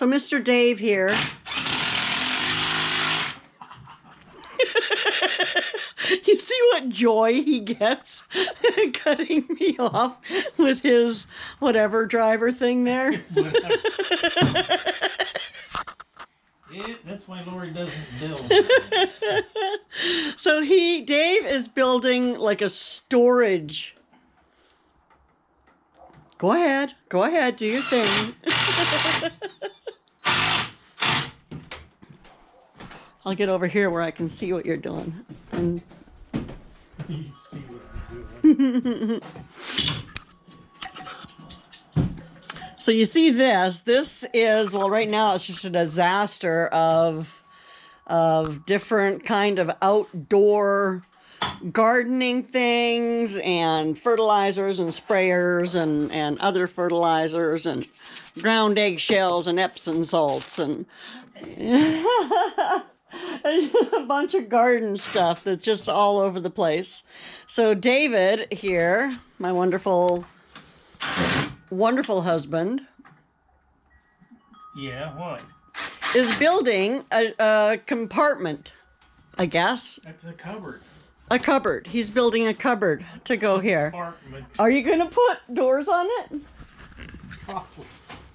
So Mr. Dave here. You see what joy he gets cutting me off with his whatever driver thing there? Yeah, that's why Lori doesn't build. So Dave is building like a storage. Go ahead, do your thing. I'll get over here where I can see what you're doing. And You see what I'm doing. so you see this. This is, well, right now it's just a disaster of different kind of outdoor gardening things and fertilizers and sprayers and other fertilizers and ground eggshells and Epsom salts and a bunch of garden stuff that's just all over the place. So David here, my wonderful husband. Yeah, what? Is building a compartment, I guess. That's a cupboard. A cupboard. He's building a cupboard to go here. Compartment. Are you going to put doors on it? Probably.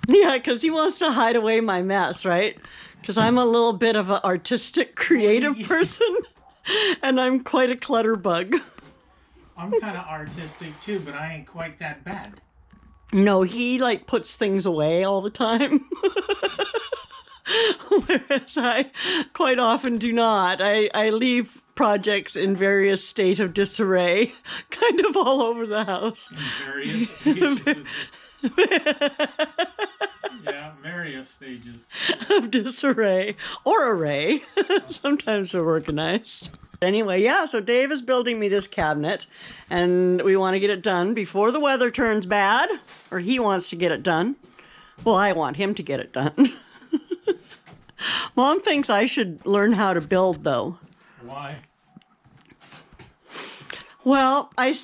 Yeah, because he wants to hide away my mess, right? Because I'm a little bit of an artistic, creative person, and I'm quite a clutter bug. I'm kind of artistic too, but I ain't quite that bad. No, he like puts things away all the time. Whereas I quite often do not. I leave projects in various state of disarray, kind of all over the house. In various stages. Yeah, various stages. Of disarray or array. Sometimes they're organized. Anyway, yeah, so Dave is building me this cabinet, and we want to get it done before the weather turns bad, or he wants to get it done. Well, I want him to get it done. Mom thinks I should learn how to build, though. Why? Well, I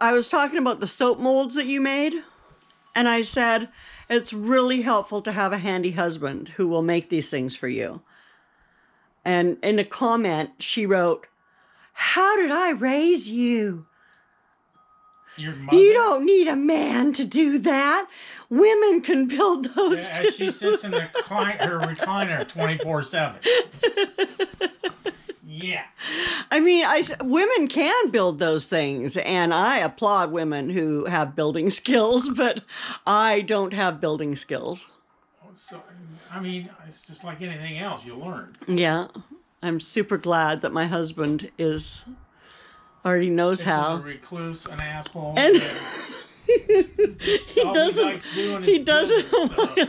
was talking about the soap molds that you made, and I said, it's really helpful to have a handy husband who will make these things for you. And in a comment, she wrote, "How did I raise you? Your mother? You don't need a man to do that. Women can build those Yeah, too." she sits in her recliner 24/7. Yeah. I mean, women can build those things, and I applaud women who have building skills, but I don't have building skills. So, I mean, it's just like anything else, you learn. Yeah, I'm super glad that my husband already knows how. A recluse, an asshole. And All he doesn't,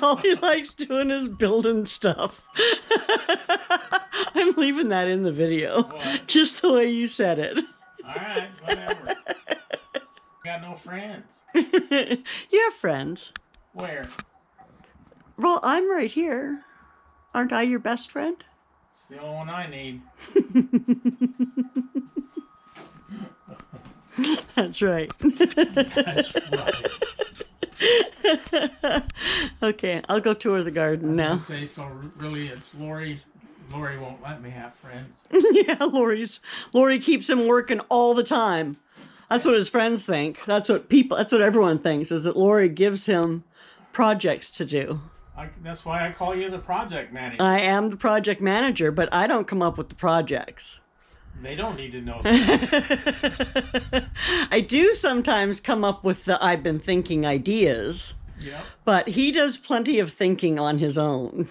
all he likes doing is building stuff. I'm leaving that in the video. What? Just the way you said it. All right, whatever. Got no friends. You have friends. Where? Well, I'm right here. Aren't I your best friend? It's the only one I need. That's right. That's right. Okay, I'll go tour the garden now. Say so. Really, it's Lori. Lori won't let me have friends. Yeah, Lori keeps him working all the time. That's what his friends think. That's what everyone thinks, is that Lori gives him projects to do. That's why I call you the project manager. I am the project manager, but I don't come up with the projects. They don't need to know that. I do sometimes come up with the I've been thinking ideas. Yep. But he does plenty of thinking on his own.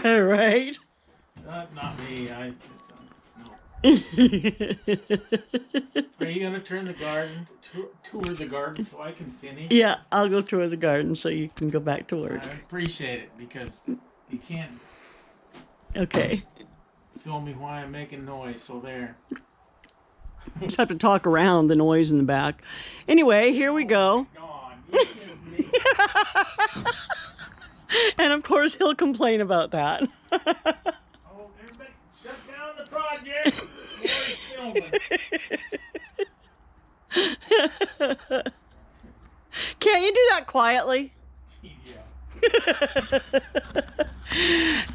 Right? Not me. No. Are you going to turn the garden, tour the garden so I can finish? Yeah, I'll go tour the garden so you can go back to work. I appreciate it, because you can't Okay. film me while I'm making noise, so there. Just have to talk around the noise in the back. Anyway, here we go. God, you kidding me? And of course, he'll complain about that. Oh, everybody, shut down the project. Lori's filming. Can't you do that quietly? Yeah.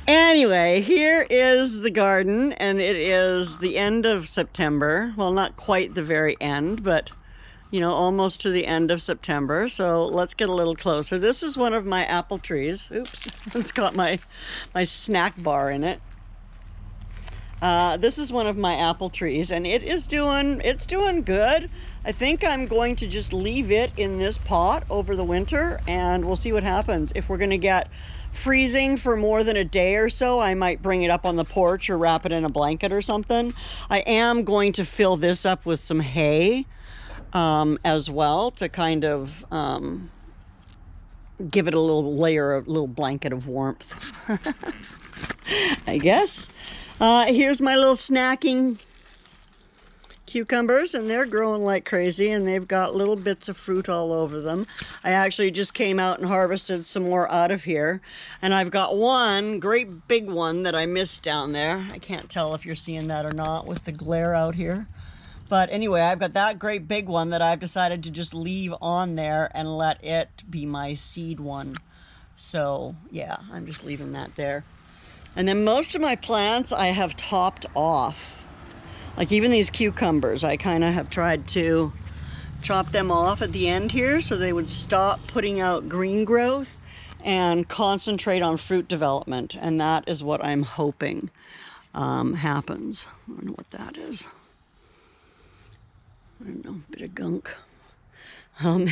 Anyway, here is the garden, and it is the end of September. Well, not quite the very end, but you know, almost to the end of September. So let's get a little closer. This is one of my apple trees. Oops, it's got my snack bar in it. This is one of my apple trees, and it's doing good. I think I'm going to just leave it in this pot over the winter, and we'll see what happens. If we're gonna get freezing for more than a day or so, I might bring it up on the porch or wrap it in a blanket or something. I am going to fill this up with some hay as well to kind of give it a little layer, a little blanket of warmth, I guess. Here's my little snacking cucumbers, and they're growing like crazy, and they've got little bits of fruit all over them. I actually just came out and harvested some more out of here, and I've got one great big one that I missed down there. I can't tell if you're seeing that or not with the glare out here. But anyway, I've got that great big one that I've decided to just leave on there and let it be my seed one. So yeah, I'm just leaving that there. And then most of my plants I have topped off. Like even these cucumbers, I kind of have tried to chop them off at the end here so they would stop putting out green growth and concentrate on fruit development. And that is what I'm hoping happens. I don't know what that is. I don't know, a bit of gunk.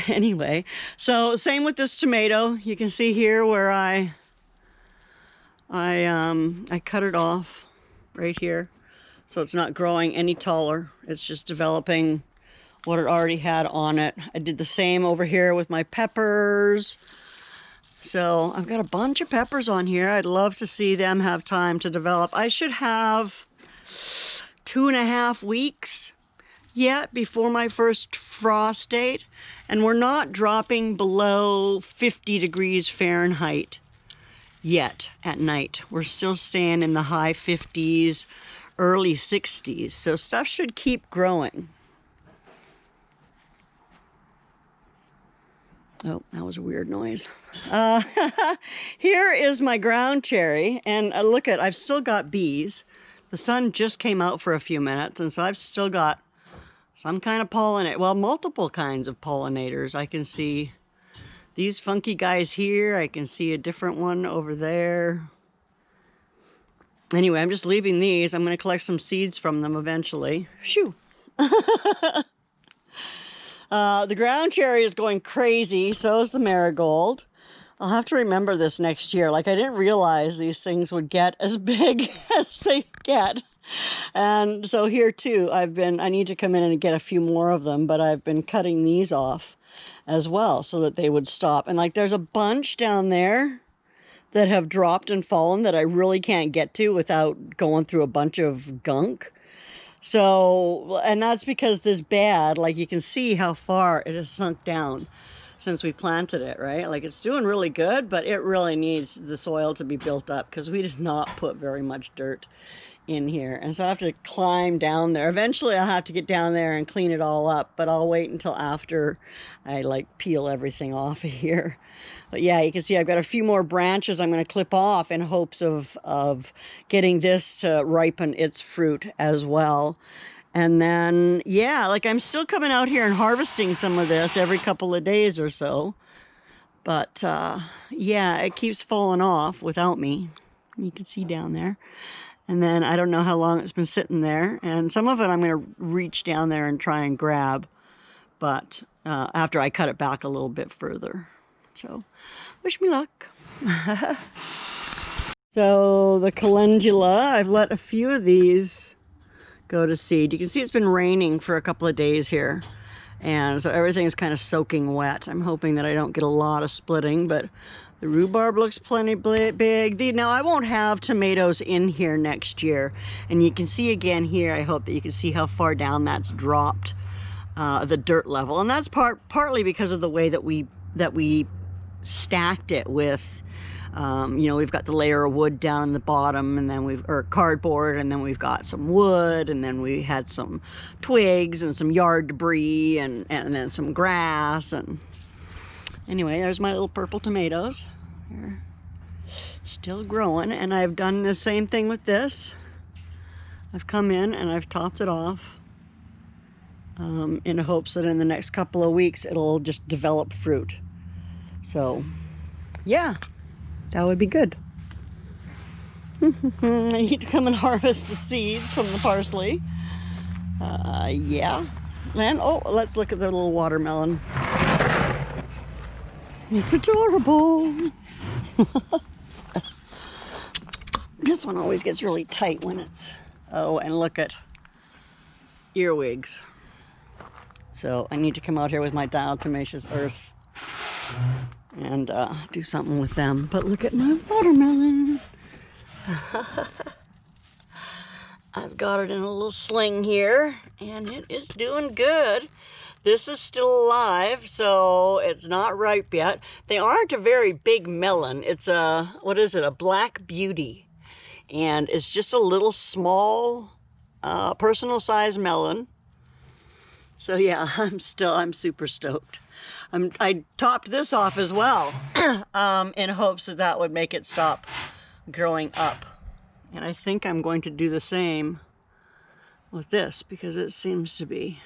Anyway, so same with this tomato. You can see here where I cut it off right here, so it's not growing any taller. It's just developing what it already had on it. I did the same over here with my peppers. So I've got a bunch of peppers on here. I'd love to see them have time to develop. I should have 2.5 weeks yet before my first frost date, and we're not dropping below 50 degrees Fahrenheit yet at night. We're still staying in the high 50s, early 60s, so stuff should keep growing. Oh, that was a weird noise. Here is my ground cherry, and look at, I've still got bees. The sun just came out for a few minutes, and so I've still got some kind of pollinate, well, multiple kinds of pollinators. I can see these funky guys here. I can see a different one over there. Anyway, I'm just leaving these. I'm going to collect some seeds from them eventually. Shoo! The ground cherry is going crazy. So is the marigold. I'll have to remember this next year. Like, I didn't realize these things would get as big as they get. And so here too, I need to come in and get a few more of them, but I've been cutting these off as well so that they would stop. And like, there's a bunch down there that have dropped and fallen that I really can't get to without going through a bunch of gunk. So, and that's because this bed, like you can see how far it has sunk down since we planted it, right? Like it's doing really good, but it really needs the soil to be built up because we did not put very much dirt in here, and so I have to climb down there. Eventually I'll have to get down there and clean it all up, but I'll wait until after I like peel everything off of here. But yeah, you can see I've got a few more branches I'm going to clip off in hopes of getting this to ripen its fruit as well. And then yeah, like I'm still coming out here and harvesting some of this every couple of days or so, but yeah, it keeps falling off without me. You can see down there. And then I don't know how long it's been sitting there. And some of it I'm going to reach down there and try and grab. But after I cut it back a little bit further. So wish me luck. So the calendula, I've let a few of these go to seed. You can see it's been raining for a couple of days here. And so everything's kind of soaking wet. I'm hoping that I don't get a lot of splitting, but the rhubarb looks plenty big. Now I won't have tomatoes in here next year. And you can see again here, I hope that you can see how far down that's dropped the dirt level. And that's partly because of the way that we stacked it with, you know, we've got the layer of wood down in the bottom, and then or cardboard, and then we've got some wood, and then we had some twigs and some yard debris, and then some grass, and Anyway, there's my little purple tomatoes. They're still growing, and I've done the same thing with this. I've come in and I've topped it off in hopes that in the next couple of weeks it'll just develop fruit. So, yeah, that would be good. I need to come and harvest the seeds from the parsley. Yeah. And, oh, let's look at the little watermelon. It's adorable. This one always gets really tight when it's... Oh, and look at earwigs. So I need to come out here with my diatomaceous earth and do something with them. But look at my watermelon. I've got it in a little sling here, and it is doing good. This is still alive, so it's not ripe yet. They aren't a very big melon. It's a, what is it, a Black Beauty. And it's just a little small, personal size melon. So yeah, I'm super stoked. I topped this off as well in hopes that that would make it stop growing up. And I think I'm going to do the same with this because it seems to be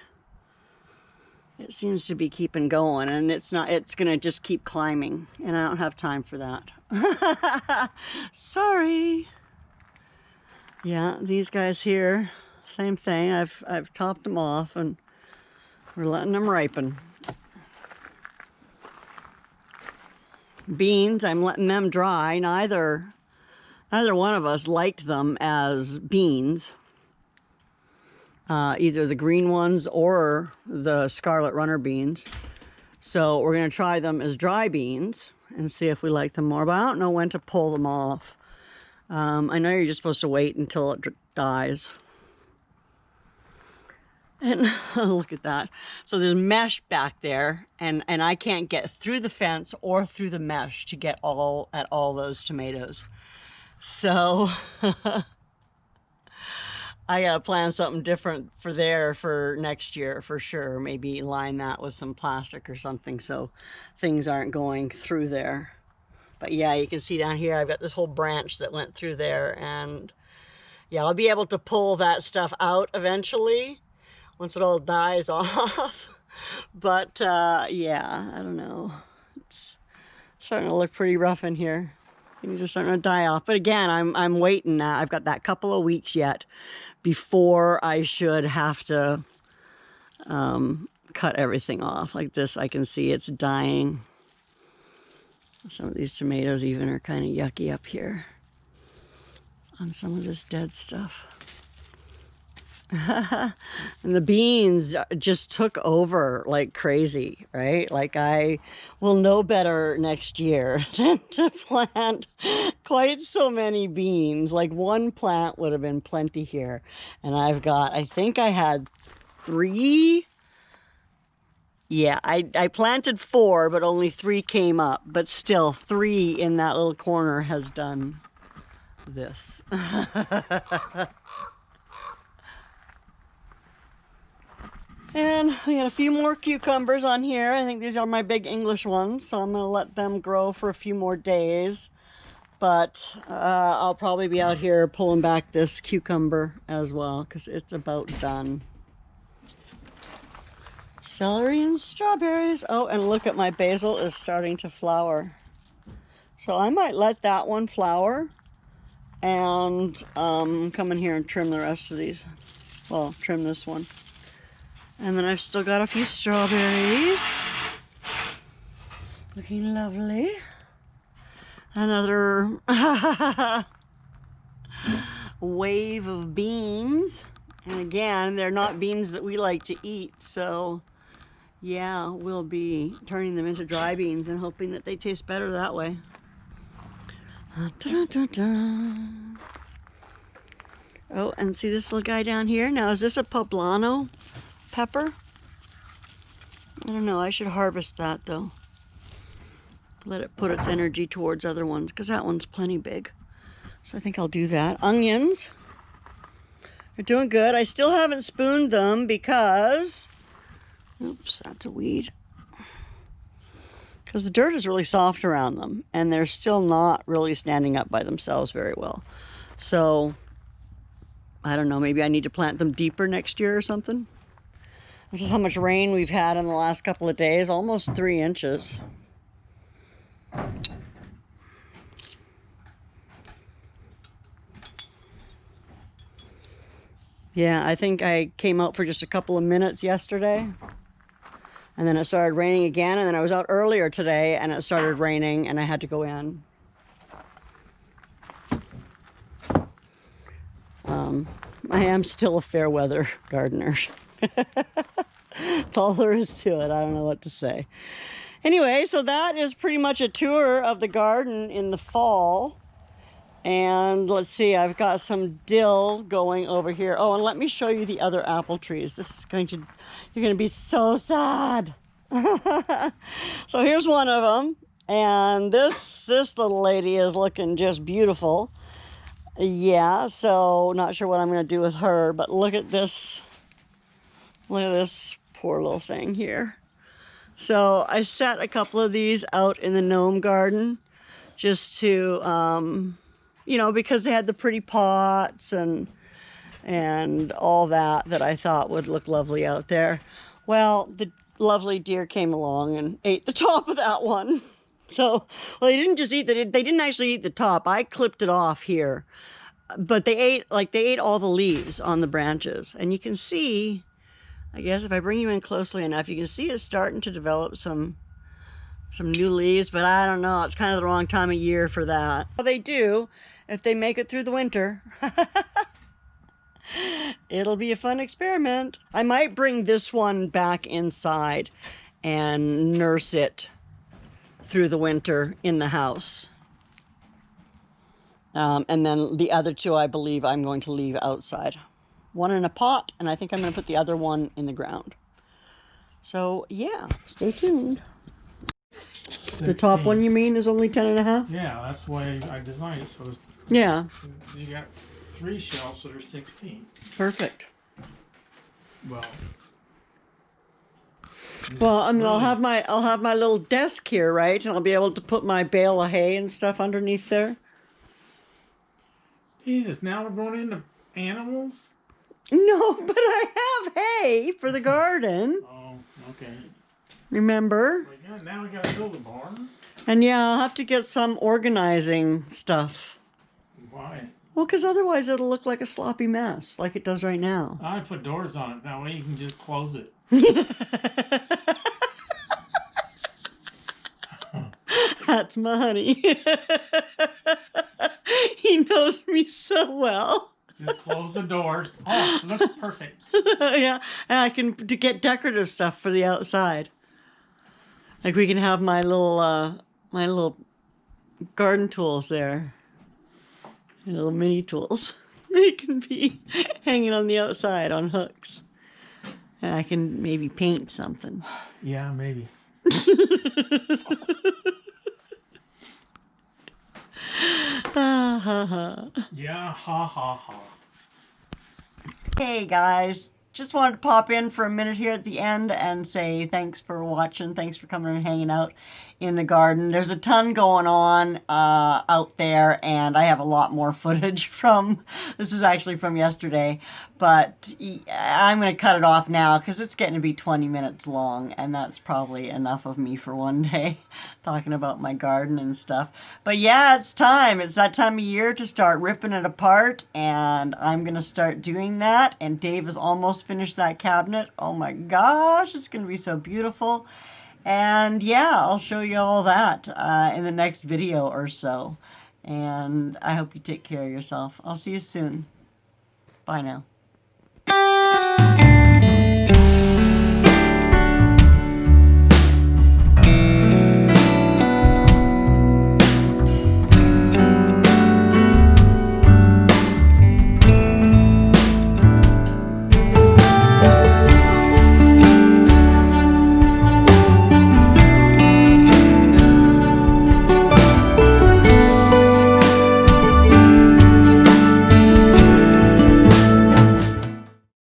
keeping going, and it's gonna just keep climbing, and I don't have time for that. Sorry. Yeah, these guys here, same thing. I've topped them off and we're letting them ripen. Beans, I'm letting them dry. Neither one of us liked them as beans. Either the green ones or the scarlet runner beans. So we're gonna try them as dry beans and see if we like them more, but I don't know when to pull them off. I know you're just supposed to wait until it dies. And look at that. So there's mesh back there, and I can't get through the fence or through the mesh to get at all those tomatoes. So I gotta plan something different for next year for sure. Maybe line that with some plastic or something so things aren't going through there. But yeah, you can see down here I've got this whole branch that went through there, and yeah, I'll be able to pull that stuff out eventually once it all dies off. But yeah, I don't know. It's starting to look pretty rough in here. Things are starting to die off. But again, I'm waiting. I've got that couple of weeks yet before I should have to cut everything off. Like this, I can see it's dying. Some of these tomatoes even are kind of yucky up here on some of this dead stuff. And the beans just took over like crazy, right? Like I will know better next year than to plant quite so many beans. Like one plant would have been plenty here. And I think I had 3. Yeah, I planted 4, but only 3 came up. But still, 3 in that little corner has done this. And we got a few more cucumbers on here. I think these are my big English ones, so I'm going to let them grow for a few more days. But I'll probably be out here pulling back this cucumber as well, because it's about done. Celery and strawberries. Oh, and look at my basil is starting to flower. So I might let that one flower and come in here and trim the rest of these. Well, trim this one. And then I've still got a few strawberries. Looking lovely. Another wave of beans. And again, they're not beans that we like to eat, so yeah, we'll be turning them into dry beans and hoping that they taste better that way. Oh, and see this little guy down here? Now, is this a poblano pepper? I don't know. I should harvest that, though. Let it put its energy towards other ones, because that one's plenty big. So I think I'll do that. Onions. They're doing good. I still haven't spooned them because... Oops, that's a weed. Because because the dirt is really soft around them, and they're still not really standing up by themselves very well. So, I don't know, maybe I need to plant them deeper next year or something. This is how much rain we've had in the last couple of days, almost 3 inches. Yeah, I think I came out for just a couple of minutes yesterday, and then it started raining again, and then I was out earlier today and it started raining and I had to go in. I am still a fair weather gardener. That's all there is to it. I don't know what to say. Anyway, so that is pretty much a tour of the garden in the fall. And let's see, I've got some dill going over here. Oh, and let me show you the other apple trees. This is going to, you're going to be so sad. So here's one of them. And this little lady is looking just beautiful. Yeah, so not sure what I'm going to do with her, but look at this. Look at this poor little thing here. So I set a couple of these out in the gnome garden just to, you know, because they had the pretty pots and all that I thought would look lovely out there. Well, the lovely deer came along and ate the top of that one. So, well, they didn't just eat they didn't actually eat the top. I clipped it off here. But they ate all the leaves on the branches. And you can see, I guess if I bring you in closely enough, you can see it's starting to develop some new leaves, but I don't know, it's kind of the wrong time of year for that. Well, they do if they make it through the winter. It'll be a fun experiment. I might bring this one back inside and nurse it through the winter in the house. And then the other two, I believe I'm going to leave outside. One in a pot, and I think I'm going to put the other one in the ground. So, yeah, stay tuned. 16. The top one, you mean, is only 10.5? Yeah, that's the way I designed it. So yeah. You got 3 shelves, so there's 16. Perfect. Well, I mean, I'll have my little desk here, right? And I'll be able to put my bale of hay and stuff underneath there. Jesus, now we're going into animals? No, but I have hay for the garden. Oh, okay. Remember? Now we gotta build a barn? And yeah, I'll have to get some organizing stuff. Why? Well, because otherwise it'll look like a sloppy mess, like it does right now. I'd put doors on it. That way you can just close it. That's my honey. He knows me so well. Just close the doors. Oh, it looks perfect. Yeah, and I can get decorative stuff for the outside. Like we can have my little garden tools there. Little mini tools. They can be hanging on the outside on hooks. And I can maybe paint something. Yeah, maybe. Ha ha ha. Yeah, ha ha ha. Hey guys, just wanted to pop in for a minute here at the end and say thanks for watching. Thanks for coming and hanging out in the garden. There's a ton going on out there, and I have a lot more footage from, this is actually from yesterday, but I'm going to cut it off now because it's getting to be 20 minutes long, and that's probably enough of me for one day talking about my garden and stuff. But yeah, it's time. It's that time of year to start ripping it apart, and I'm going to start doing that, and Dave has almost finished that cabinet. Oh my gosh, it's going to be so beautiful. And yeah, I'll show you all that in the next video or so. And I hope you take care of yourself. I'll see you soon. Bye now.